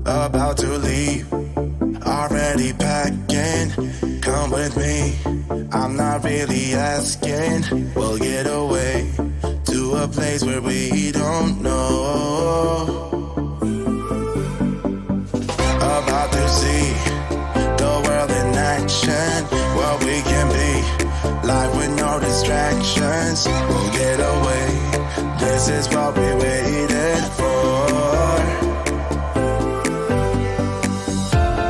about to leave, already packing. Come with me, I'm not really asking. We'll get away to a place where we don't know. About to see the world in action, what we can be, life with no distractions. We'll get away, this is what we waited for.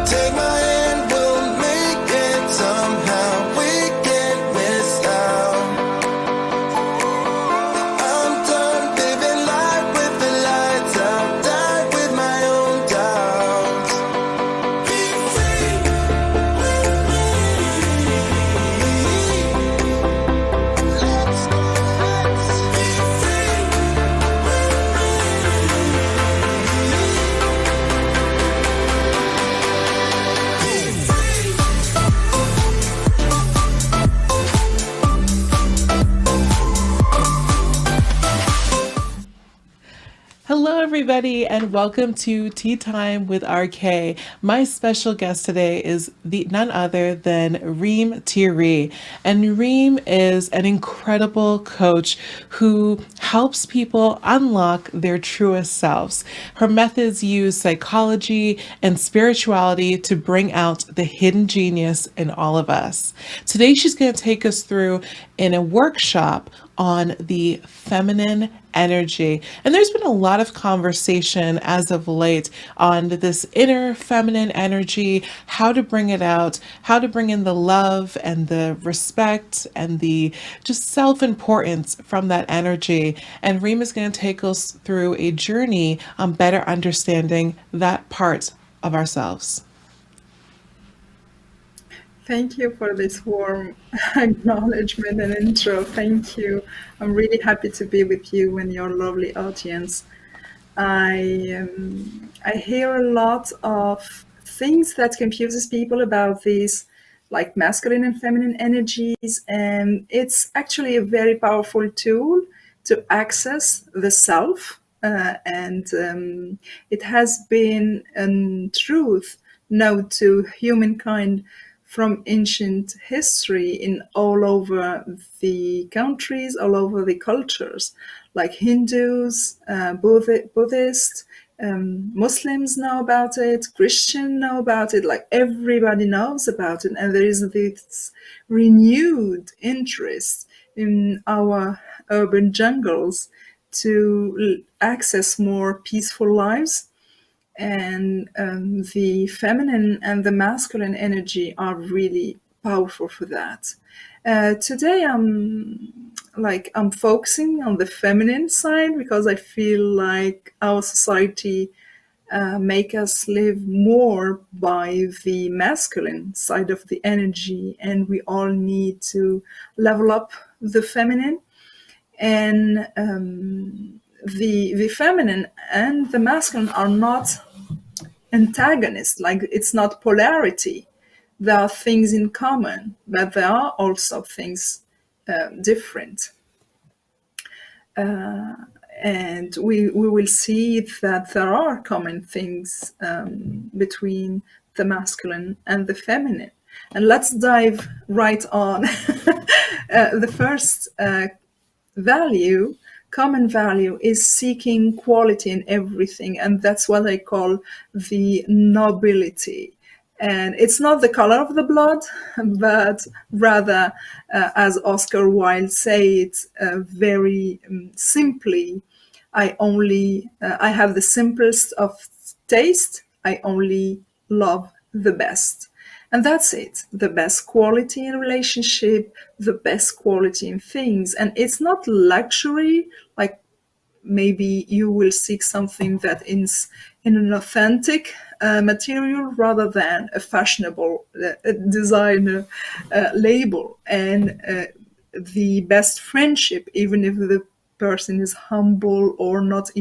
Take my hand, we'll make it somehow. We can't miss out. I'm done living life with the lights out, die with my own doubts. Be free with me. Let's be free Hello, everybody, and welcome to Tea Time with RK. My special guest today is none other than Reem Thierry. And Reem is an incredible coach who helps people unlock their truest selves. Her methods use psychology and spirituality to bring out the hidden genius in all of us. Today, she's going to take us through in a workshop on the feminine energy. And there's been a lot of conversation as of late on this inner feminine energy, how to bring it out, how to bring in the love and the respect and the just self-importance from that energy. And Reem is going to take us through a journey on better understanding that part of ourselves. Thank you for this warm acknowledgement and intro. Thank you. I'm really happy to be with you and your lovely audience. I hear a lot of things that confuses people about these like masculine and feminine energies, and it's actually a very powerful tool to access the self. And it has been a truth known to humankind from ancient history in all over the countries, all over the cultures, like Hindus, Buddhists, Muslims know about it, Christians know about it, like everybody knows about it. And there is this renewed interest in our urban jungles to access more peaceful lives. And the feminine and the masculine energy are really powerful for that. Today I'm focusing on the feminine side because I feel like our society make us live more by the masculine side of the energy, and we all need to level up the feminine. And the feminine and the masculine are not antagonists, like it's not polarity. There are things in common, but there are also things different. And we will see that there are common things between the masculine and the feminine. And let's dive right on. The first common value is seeking quality in everything, and that's what I call the nobility. And it's not the color of the blood, but rather, as Oscar Wilde said it very simply, I have the simplest of taste, I only love the best. And that's it, the best quality in relationship, the best quality in things. And it's not luxury, like maybe you will seek something that is in an authentic material rather than a fashionable designer label. And the best friendship, even if the person is humble or not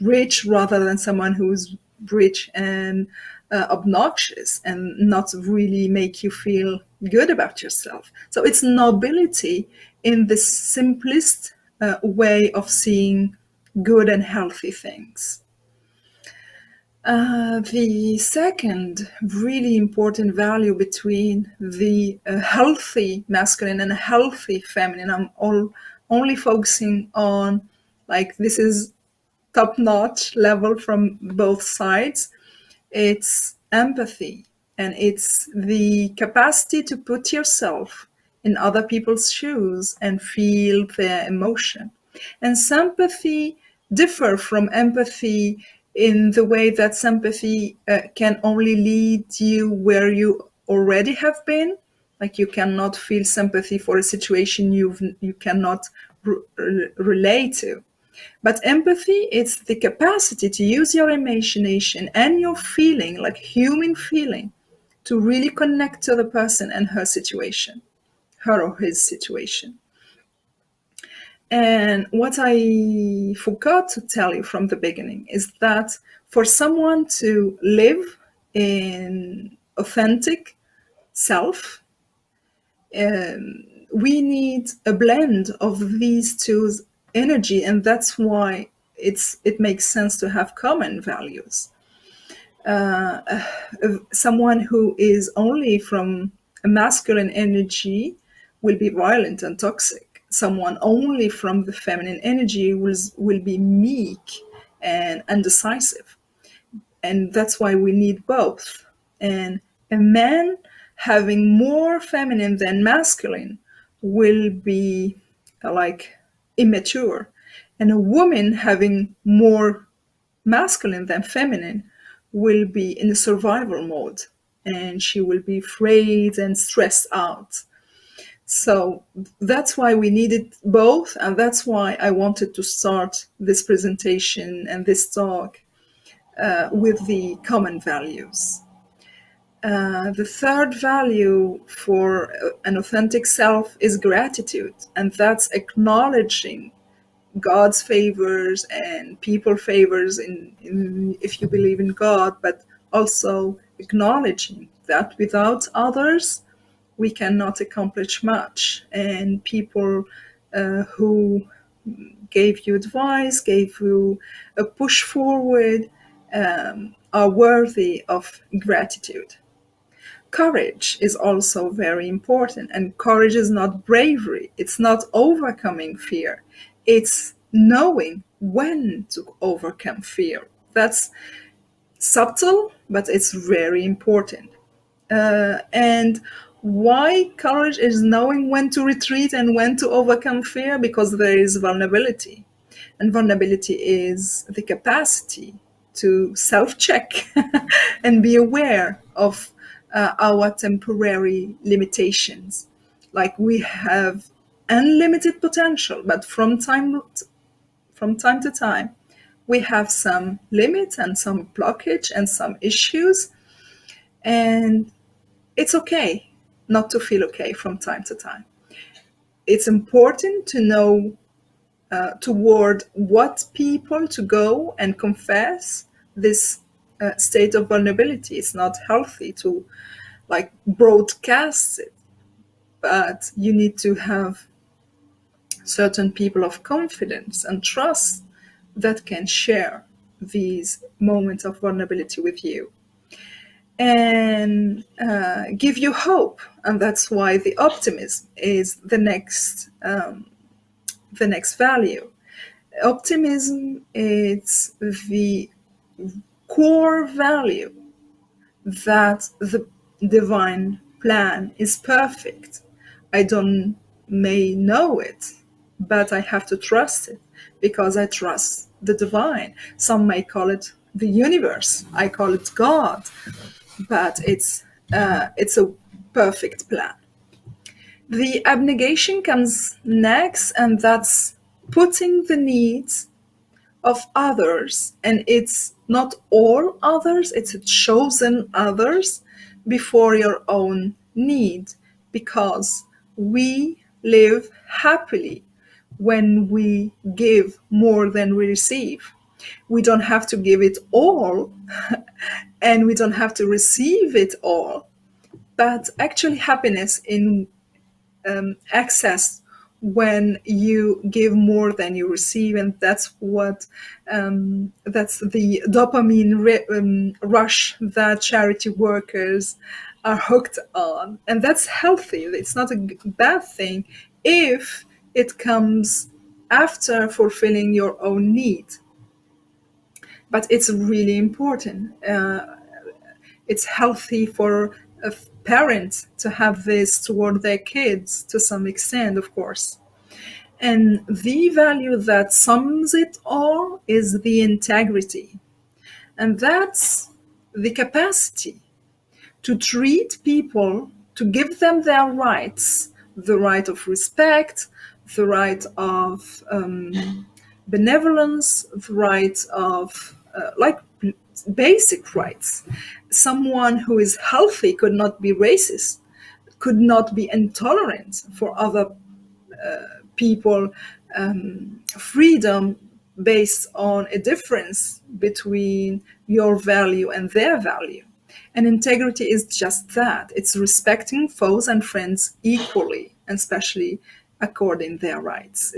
rich, rather than someone who is rich and obnoxious and not really make you feel good about yourself. So it's nobility in the simplest way of seeing good and healthy things. The second really important value between the healthy masculine and healthy feminine, only focusing on, like, this is top-notch level from both sides. It's empathy, and it's the capacity to put yourself in other people's shoes and feel their emotion. And sympathy differ from empathy in the way that sympathy can only lead you where you already have been. Like, you cannot feel sympathy for a situation you cannot relate to. But empathy, it's the capacity to use your imagination and your feeling, like human feeling, to really connect to the person and her situation, her or his situation. And what I forgot to tell you from the beginning is that for someone to live in authentic self, we need a blend of these two energy, and that's why it makes sense to have common values. Someone who is only from a masculine energy will be violent and toxic. Someone only from the feminine energy will be meek and undecisive. And that's why we need both. And a man having more feminine than masculine will be like immature. And a woman having more masculine than feminine will be in a survival mode, and she will be afraid and stressed out. So that's why we needed both, and that's why I wanted to start this presentation and this talk with the common values. The third value for an authentic self is gratitude, and that's acknowledging God's favors and people favors if you believe in God, but also acknowledging that without others, we cannot accomplish much. And people who gave you advice, gave you a push forward, are worthy of gratitude. Courage is also very important, and courage is not bravery. It's not overcoming fear. It's knowing when to overcome fear. That's subtle, but it's very important. And why courage is knowing when to retreat and when to overcome fear? Because there is vulnerability. And vulnerability is the capacity to self-check and be aware of our temporary limitations. Like, we have unlimited potential, but from time to time, we have some limits and some blockage and some issues. And it's okay not to feel okay from time to time. It's important to know toward what people to go and confess this state of vulnerability. It's not healthy to like broadcast it, but you need to have certain people of confidence and trust that can share these moments of vulnerability with you and give you hope. And that's why the optimism is the next value. Optimism is the core value that the divine plan is perfect. I don't may know it, but I have to trust it because I trust the divine. Some may call it the universe. I call it God, but it's a perfect plan. The abnegation comes next, and that's putting the needs of others, and it's not all others, it's a chosen others before your own need, because we live happily when we give more than we receive. We don't have to give it all and we don't have to receive it all, but actually happiness in access when you give more than you receive, and that's what that's the dopamine rush that charity workers are hooked on, and that's healthy. It's not a bad thing if it comes after fulfilling your own need, but it's really important. It's healthy for a parent to have this toward their kids to some extent, of course. And the value that sums it all is the integrity. And that's the capacity to treat people, to give them their rights, the right of respect, the right of benevolence, the right of like basic rights. Someone who is healthy could not be racist, could not be intolerant for other people, freedom based on a difference between your value and their value. And integrity is just that. It's respecting foes and friends equally, and especially according their rights.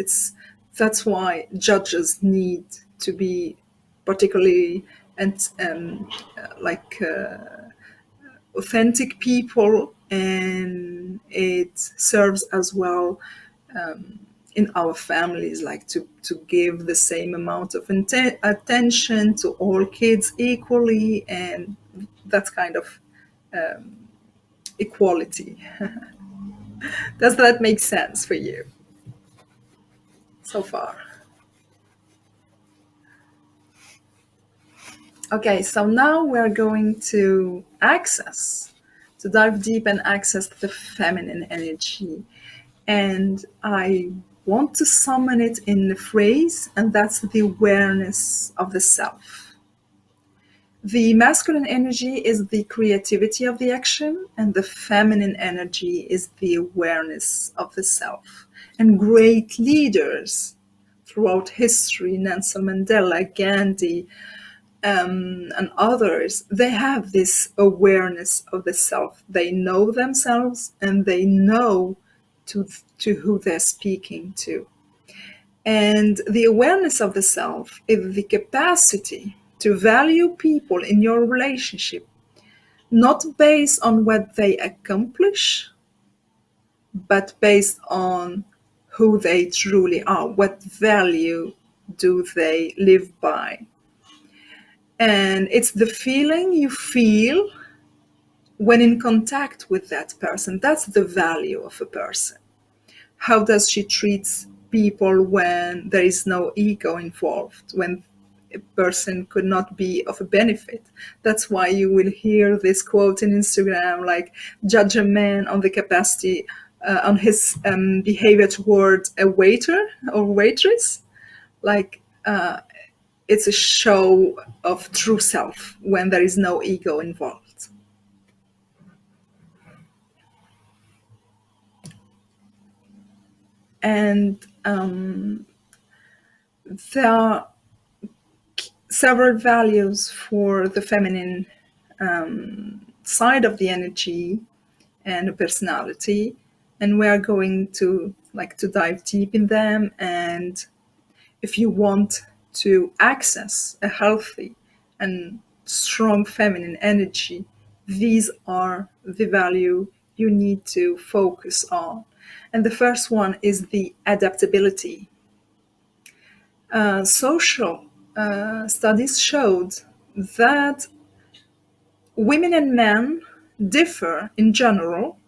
That's why judges need to be particularly and authentic people, and it serves as well in our families, like to give the same amount of attention to all kids equally, and that kind of equality. Does that make sense for you so far? Okay, so now we're going to dive deep and access the feminine energy. And I want to summon it in a phrase, and that's the awareness of the self. The masculine energy is the creativity of the action, and the feminine energy is the awareness of the self. And great leaders throughout history, Nelson Mandela, Gandhi, and others, they have this awareness of the self. They know themselves, and they know to who they're speaking to. And the awareness of the self is the capacity to value people in your relationship, not based on what they accomplish, but based on who they truly are. What value do they live by? And it's the feeling you feel when in contact with that person. That's the value of a person. How does she treat people when there is no ego involved, when a person could not be of a benefit? That's why you will hear this quote in Instagram, like, judge a man on the capacity, on his behavior toward a waiter or waitress. Like, it's a show of true self when there is no ego involved. And there are several values for the feminine side of the energy and the personality, and we are going to dive deep in them. And if you want to access a healthy and strong feminine energy, these are the value you need to focus on. And the first one is the adaptability. Social studies showed that women and men differ in general,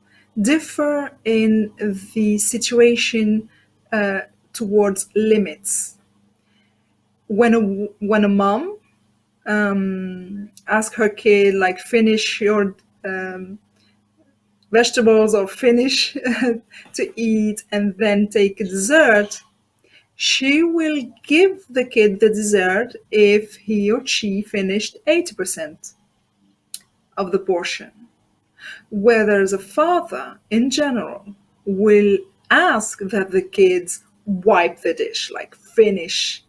differ in the situation towards limits. When a mom asks her kid, like, finish your vegetables or finish to eat and then take a dessert, she will give the kid the dessert if he or she finished 80% of the portion. Whereas a father, in general, will ask that the kids wipe the dish, like finish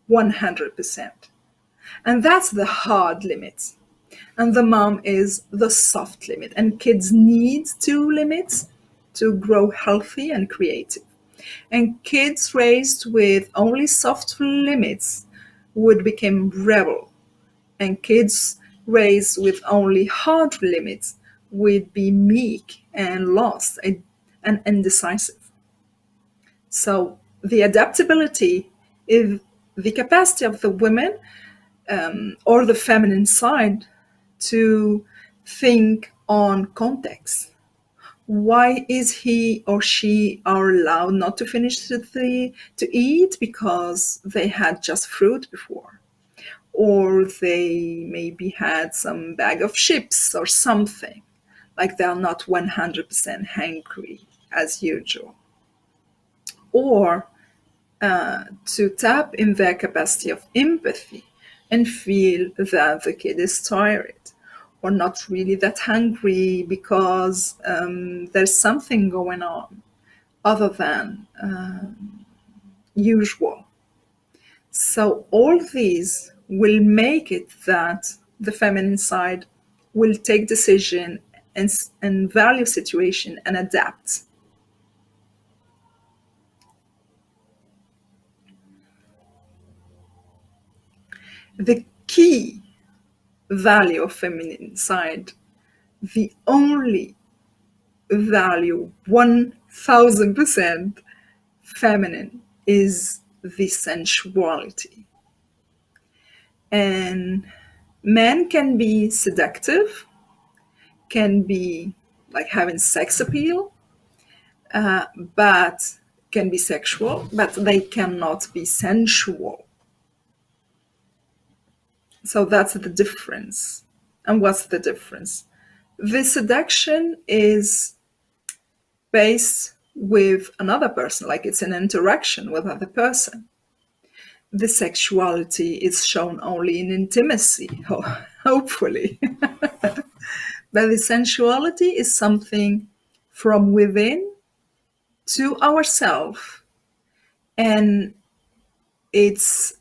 100%. And that's the hard limit. And the mom is the soft limit. And kids need two limits to grow healthy and creative. And kids raised with only soft limits would become rebel. And kids raised with only hard limits would be meek and lost and indecisive. So the adaptability is the capacity of the women or the feminine side to think on context. Why is he or she are allowed not to finish to eat because they had just fruit before? Or they maybe had some bag of chips or something, like they are not 100% hungry as usual. Or to tap in their capacity of empathy and feel that the kid is tired or not really that hungry because there's something going on other than usual. So all these will make it that the feminine side will take decision and value situation and adapt. The key value of feminine side, the only value 1000% feminine, is the sensuality. And men can be seductive, can be like having sex appeal, but can be sexual, but they cannot be sensual. So that's the difference. And what's the difference? The seduction is based with another person, like it's an interaction with another person. The sexuality is shown only in intimacy, hopefully. But the sensuality is something from within to ourselves, and it's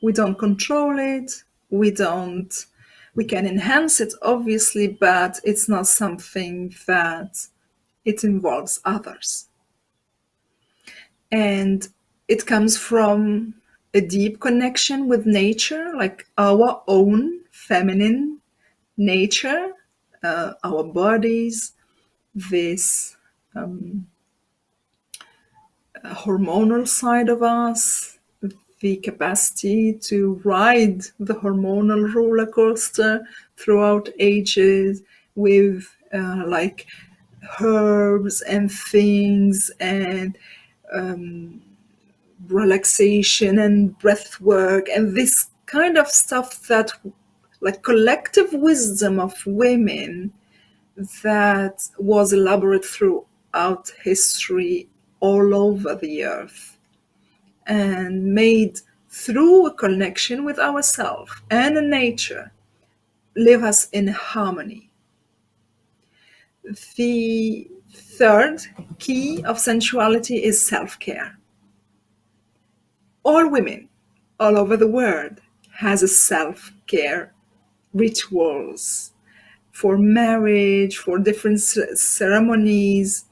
we don't control it, we can enhance it obviously, but it's not something that it involves others. And it comes from a deep connection with nature, like our own feminine nature, our bodies, this hormonal side of us, the capacity to ride the hormonal roller coaster throughout ages with like herbs and things and relaxation and breath work and this kind of stuff, that like collective wisdom of women that was elaborate throughout history all over the earth and made through a connection with ourselves and nature leave us in harmony. The third key of sensuality is self-care. All women all over the world has a self-care rituals for marriage, for different ceremonies.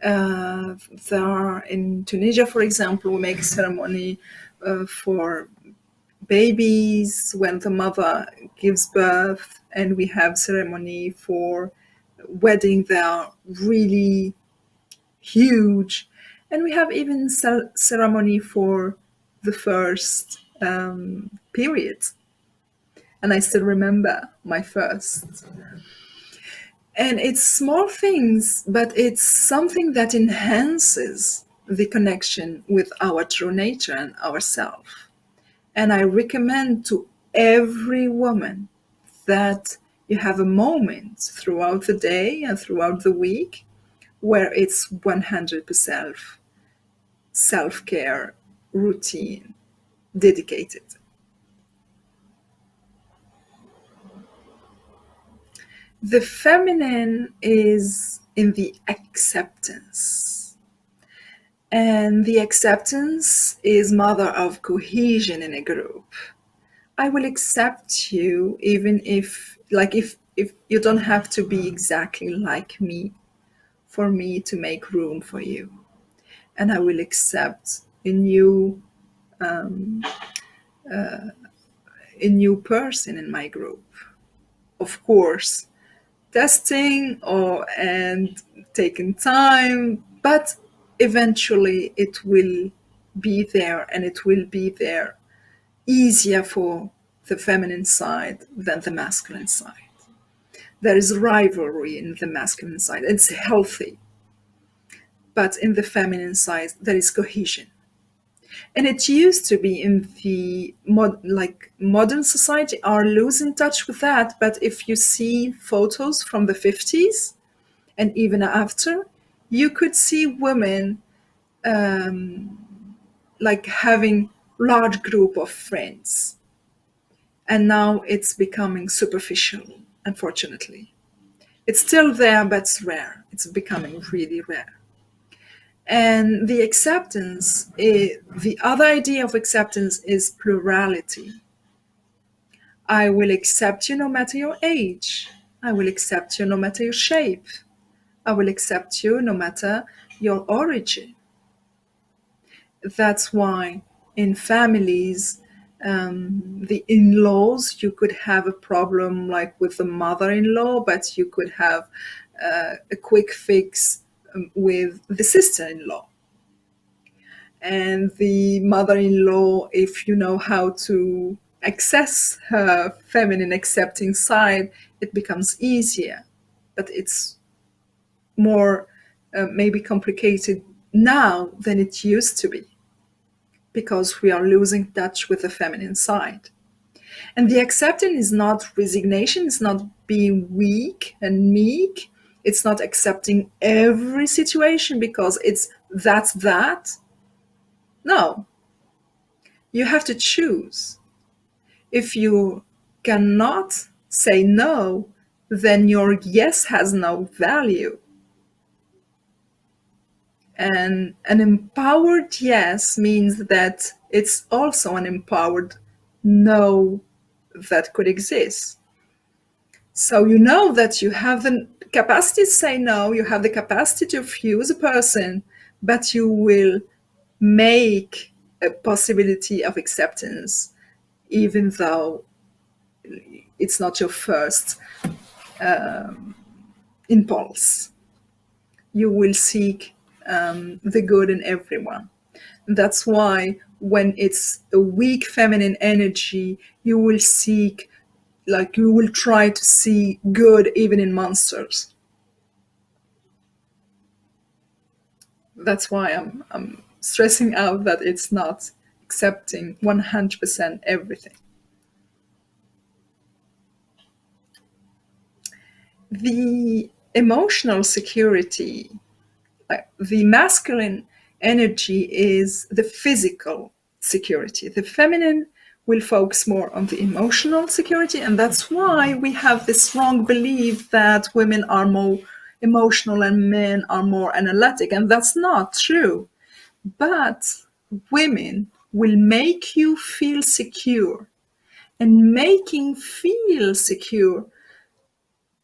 There in Tunisia, for example, we make a ceremony for babies when the mother gives birth, and we have ceremony for wedding. They are really huge, and we have even ceremony for the first period. And I still remember my first. And it's small things, but it's something that enhances the connection with our true nature and ourself. And I recommend to every woman that you have a moment throughout the day and throughout the week where it's 100% self-care routine dedicated. The feminine is in the acceptance. And the acceptance is mother of cohesion in a group. I will accept you even if you don't have to be exactly like me for me to make room for you. and I will accept a new person in my group. Of course, testing and taking time, but eventually it will be there, and it will be there easier for the feminine side than the masculine side. There is rivalry in the masculine side. It's healthy. But in the feminine side, there is cohesion. And it used to be in the modern society are losing touch with that. But if you see photos from the 50s and even after, you could see women like having large group of friends. And now it's becoming superficial, unfortunately. It's still there, but it's rare. It's becoming really rare. And the acceptance, the other idea of acceptance is plurality. I will accept you no matter your age. I will accept you no matter your shape. I will accept you no matter your origin. That's why in families, the in-laws, you could have a problem like with the mother-in-law, but you could have a quick fix with the sister-in-law. And the mother-in-law, if you know how to access her feminine accepting side, it becomes easier. But it's more maybe complicated now than it used to be, because we are losing touch with the feminine side. And the acceptance is not resignation, it's not being weak and meek, it's not accepting every situation because that's that. No, you have to choose. If you cannot say no, then your yes has no value. And an empowered yes means that it's also an empowered no that could exist. So you know that you have the capacity to say no, you have the capacity to refuse a person, but you will make a possibility of acceptance, even though it's not your first impulse. You will seek the good in everyone. That's why when it's a weak feminine energy, you will seek, like you will try to see good even in monsters. That's why I'm stressing out that it's not accepting 100% everything. The emotional security, the masculine energy is the physical security. The feminine will focus more on the emotional security, and that's why we have this wrong belief that women are more emotional and men are more analytic, and that's not true. But women will make you feel secure, and making feel secure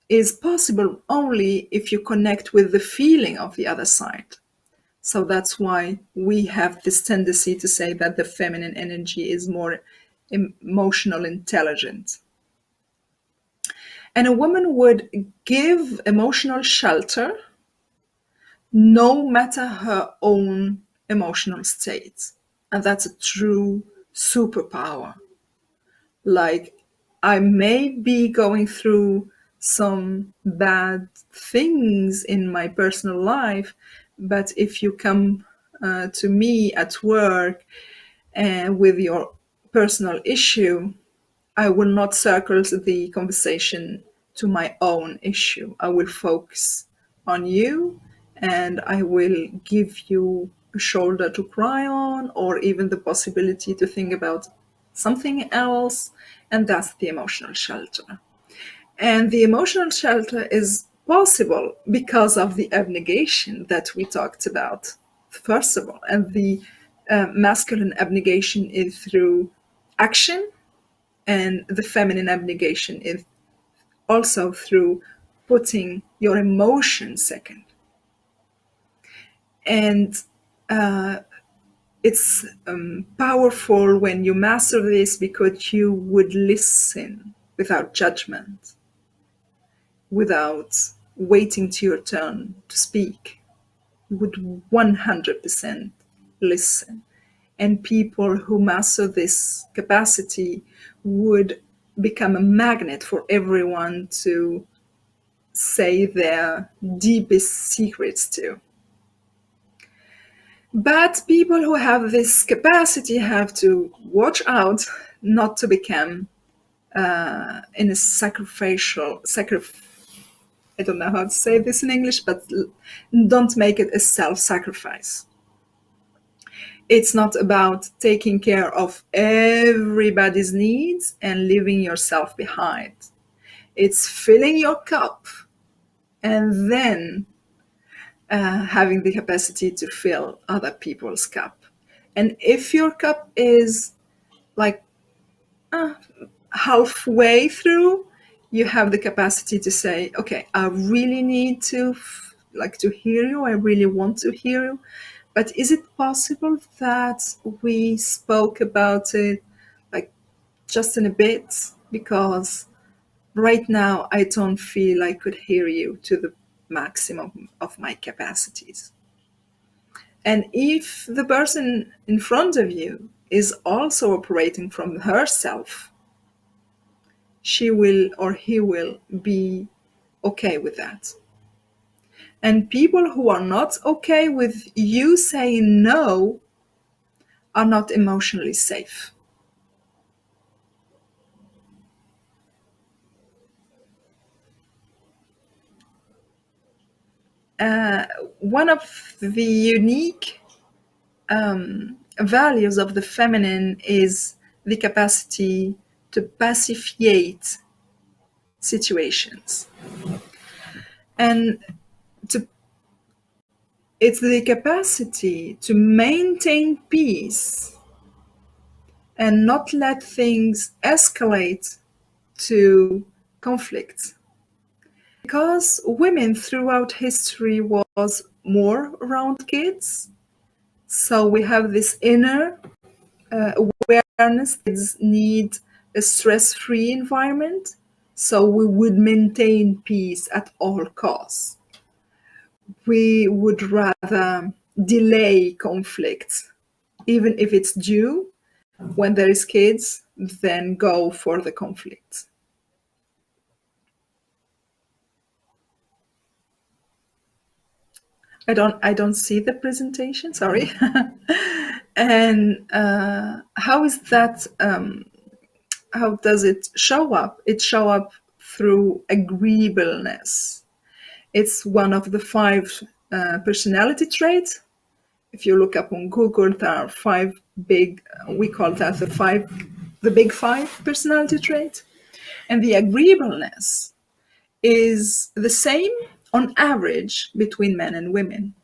is possible only if you connect with the feeling of the other side. So that's why we have this tendency to say that the feminine energy is more emotional intelligent. And a woman would give emotional shelter no matter her own emotional state. And that's a true superpower. Like, I may be going through some bad things in my personal life, but if you come to me at work and with your personal issue, I will not circle the conversation to my own issue. I will focus on you, and I will give you a shoulder to cry on, or even the possibility to think about something else, and that's the emotional shelter. And the emotional shelter is possible because of the abnegation that we talked about, first of all. And the masculine abnegation is through action, and the feminine abnegation is also through putting your emotion second. And it's powerful when you master this, because you would listen without judgment, without waiting to your turn to speak. You would 100% listen. And people who master this capacity would become a magnet for everyone to say their deepest secrets to. But people who have this capacity have to watch out not to become in a I don't know how to say this in English, but don't make it a self-sacrifice. It's not about taking care of everybody's needs and leaving yourself behind. It's filling your cup and then having the capacity to fill other people's cup. And if your cup is like halfway through, you have the capacity to say, okay, I really need to hear you. I really want to hear you. But is it possible that we spoke about it like just in a bit? Because right now I don't feel I could hear you to the maximum of my capacities. And if the person in front of you is also operating from herself, she will or he will be okay with that. And people who are not okay with you saying no are not emotionally safe. One of the unique values of the feminine is the capacity to pacifiate situations. And it's the capacity to maintain peace and not let things escalate to conflict. Because women throughout history was more around kids, so we have this inner awareness. Kids need a stress-free environment, so we would maintain peace at all costs. We would rather delay conflict, even if it's due, when there is kids, than go for the conflict. I don't see the presentation, sorry. And how is that, how does it show up? It show up through agreeableness. It's one of the 5 personality traits. If you look up on Google, there are 5 big, we call that the big 5 personality traits. And the agreeableness is the same on average between men and women.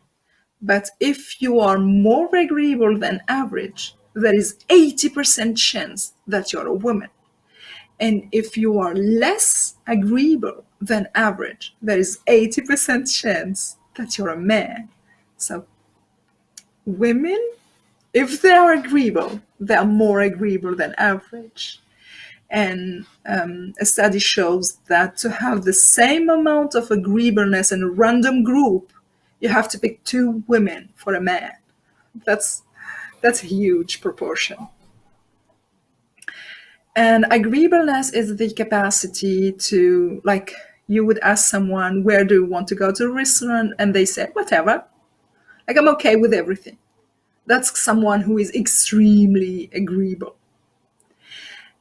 But if you are more agreeable than average, there is 80% chance that you're a woman. And if you are less agreeable than average, there is 80% chance that you're a man. So women, if they are agreeable, they are more agreeable than average. And a study shows that to have the same amount of agreeableness in a random group, you have to pick 2 women for a man. That's a huge proportion. And agreeableness is the capacity to, like, you would ask someone, where do you want to go to a restaurant? And they say, whatever. Like, I'm okay with everything. That's someone who is extremely agreeable.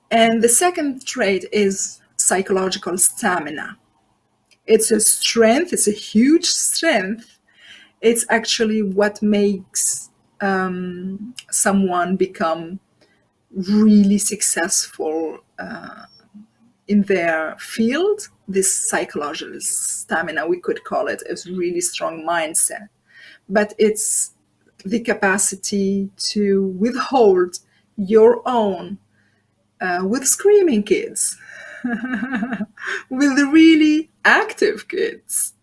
And the second trait is psychological stamina. It's a strength, it's a huge strength. It's actually what makes someone become really successful in their field. This psychological stamina, we could call it a really strong mindset. But it's the capacity to withhold your own with screaming kids, with the really active kids.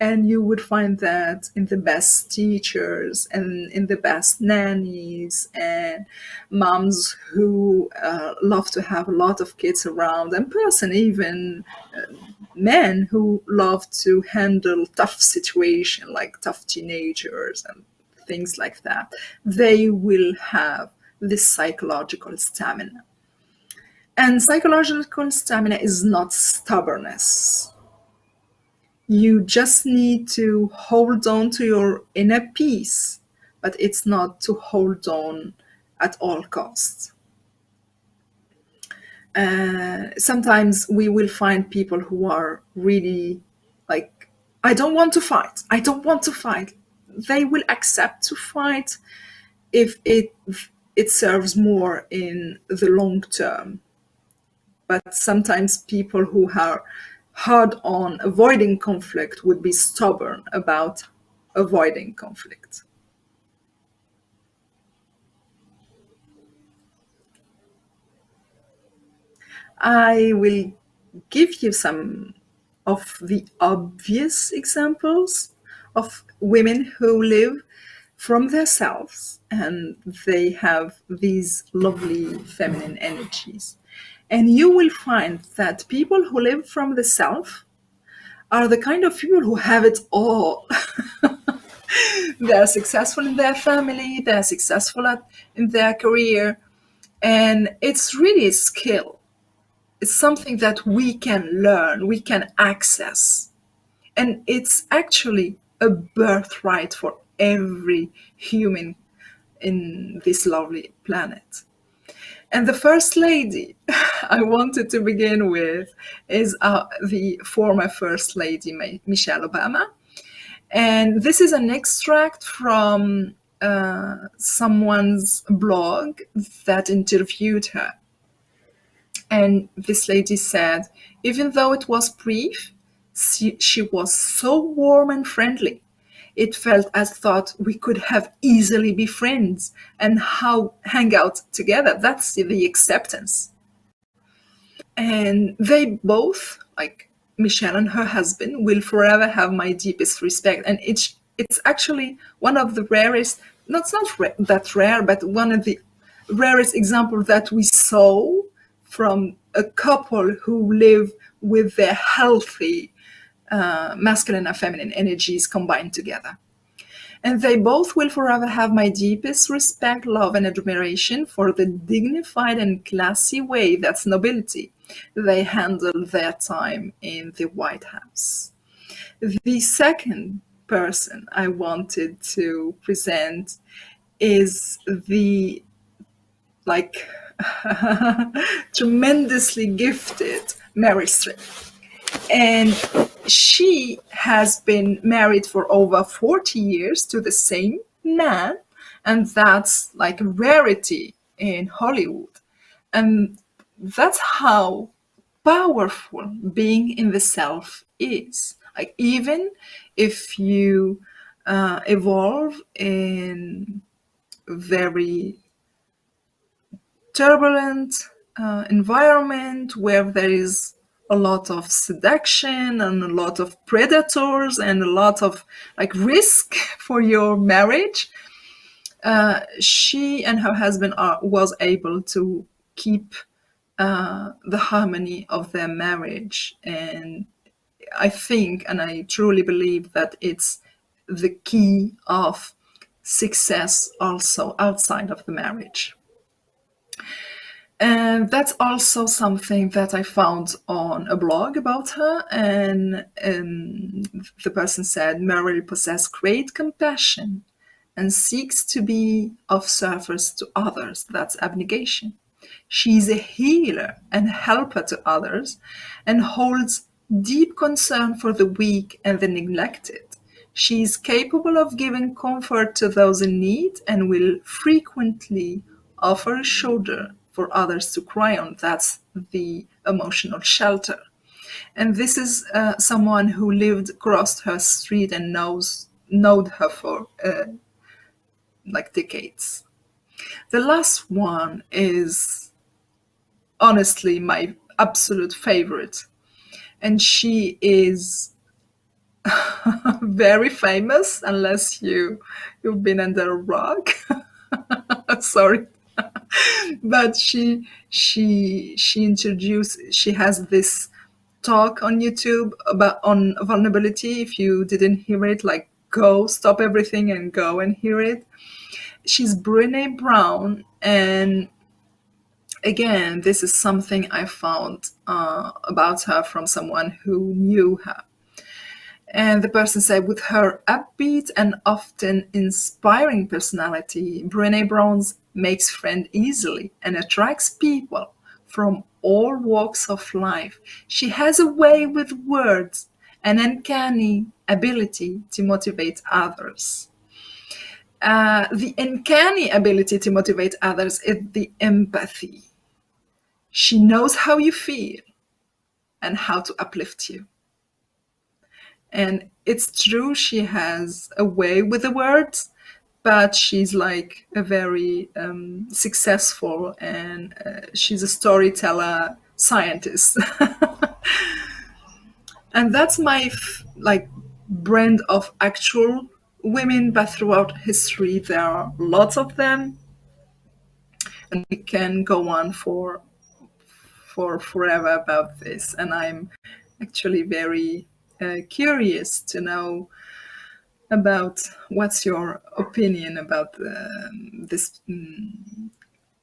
And you would find that in the best teachers and in the best nannies and moms who love to have a lot of kids around, and person even men who love to handle tough situation like tough teenagers and things like that. They will have this psychological stamina. And psychological stamina is not stubbornness. You just need to hold on to your inner peace, but it's not to hold on at all costs. Sometimes we will find people who are really like, I don't want to fight. I don't want to fight. They will accept to fight if it serves more in the long term. But sometimes people who are hard on avoiding conflict would be stubborn about avoiding conflict. I will give you some of the obvious examples of women who live from themselves and they have these lovely feminine energies. And you will find that people who live from the self are the kind of people who have it all. They're successful in their family, they're successful in their career, and it's really a skill. It's something that we can learn, we can access. And it's actually a birthright for every human in this lovely planet. And the first lady I wanted to begin with is the former First Lady, Michelle Obama. And this is an extract from someone's blog that interviewed her. And this lady said, even though it was brief, she was so warm and friendly. It felt as though we could have easily be friends and hang out together. That's the acceptance. And they both, like Michelle and her husband, will forever have my deepest respect. And it's actually one of the rarest, not that rare, but one of the rarest examples that we saw from a couple who live with their healthy masculine and feminine energies combined together. And they both will forever have my deepest respect, love, and admiration for the dignified and classy way, that's nobility, they handle their time in the White House. The second person I wanted to present is the tremendously gifted Meryl Streep. And she has been married for over 40 years to the same man, and that's like a rarity in Hollywood. And that's how powerful being in the self is. Like, even if you evolve in very turbulent environment where there is a lot of seduction and a lot of predators and a lot of risk for your marriage, she and her husband was able to keep the harmony of their marriage. And I think, and I truly believe, that it's the key of success also outside of the marriage. And that's also something that I found on a blog about her. And the person said, Meryl possesses great compassion and seeks to be of service to others. That's abnegation. She's a healer and helper to others and holds deep concern for the weak and the neglected. She is capable of giving comfort to those in need and will frequently offer a shoulder for others to cry on. That's the emotional shelter. And this is someone who lived across her street and knowed her for decades. The last one is honestly my absolute favorite. And she is very famous, unless you've been under a rock. Sorry. But she has this talk on YouTube about on vulnerability. If you didn't hear it, like, go stop everything and go and hear it. She's Brene Brown, and again, this is something I found about her from someone who knew her. And the person said, with her upbeat and often inspiring personality, Brene Brown makes friends easily and attracts people from all walks of life. She has a way with words, an uncanny ability to motivate others. The uncanny ability to motivate others is the empathy. She knows how you feel and how to uplift you. And it's true, she has a way with the words, but she's like a very successful, and she's a storyteller scientist. And that's my like brand of actual women, but throughout history there are lots of them, and we can go on for forever about this. And I'm actually very curious to know about what's your opinion about this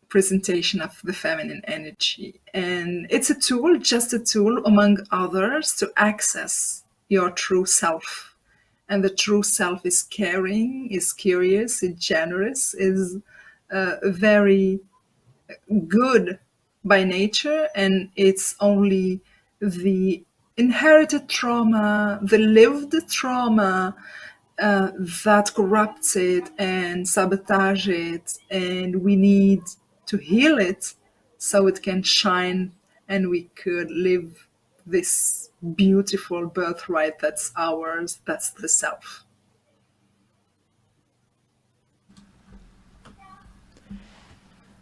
presentation of the feminine energy. And it's a tool, just a tool among others, to access your true self. And the true self is caring, is curious, is generous, is very good by nature, and it's only the inherited trauma, the lived trauma that corrupts it and sabotage it, and we need to heal it so it can shine and we could live this beautiful birthright that's ours, that's the self.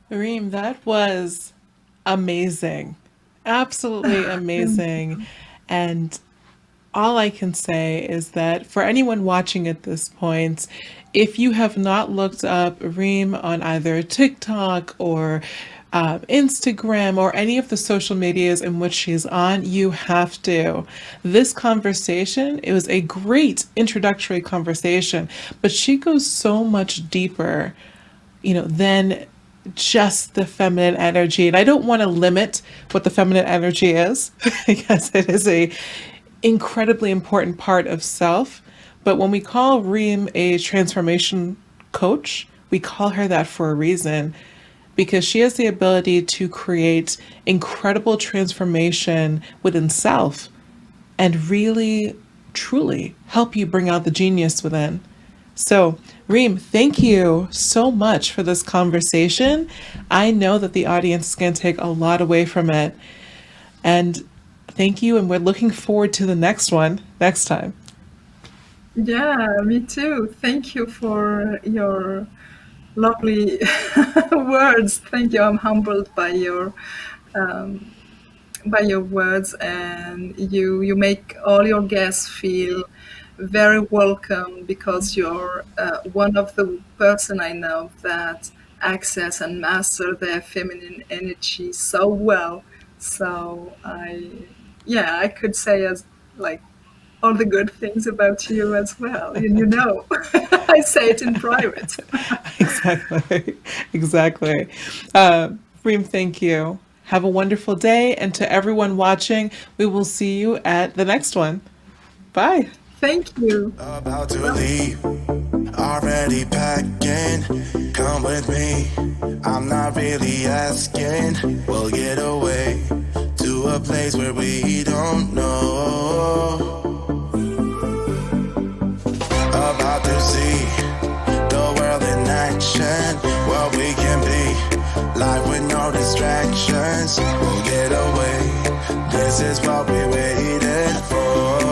Reem, that was amazing. Absolutely amazing. And all I can say is that for anyone watching at this point, if you have not looked up Reem on either TikTok or Instagram or any of the social medias in which she's on, you have to. This conversation, it was a great introductory conversation, but she goes so much deeper, than just the feminine energy. And I don't want to limit what the feminine energy is because it is a incredibly important part of self. But when we call Reem a transformation coach, we call her that for a reason, because she has the ability to create incredible transformation within self and really, truly help you bring out the genius within. So, Reem, thank you so much for this conversation. I know that the audience is going to take a lot away from it. And thank you. And we're looking forward to the next one next time. Yeah, me too. Thank you for your lovely words. Thank you. I'm humbled um, by your words, and you make all your guests feel very welcome, because you're one of the person I know that access and master their feminine energy so well. So I could say as like all the good things about you as well. And I say it in private. Exactly. Exactly. Reem, thank you. Have a wonderful day. And to everyone watching, we will see you at the next one. Bye. Thank you. About to leave, already packing. Come with me, I'm not really asking. We'll get away to a place where we don't know. About to see the world in action, what we can be, life with no distractions. We'll get away, this is what we waited for.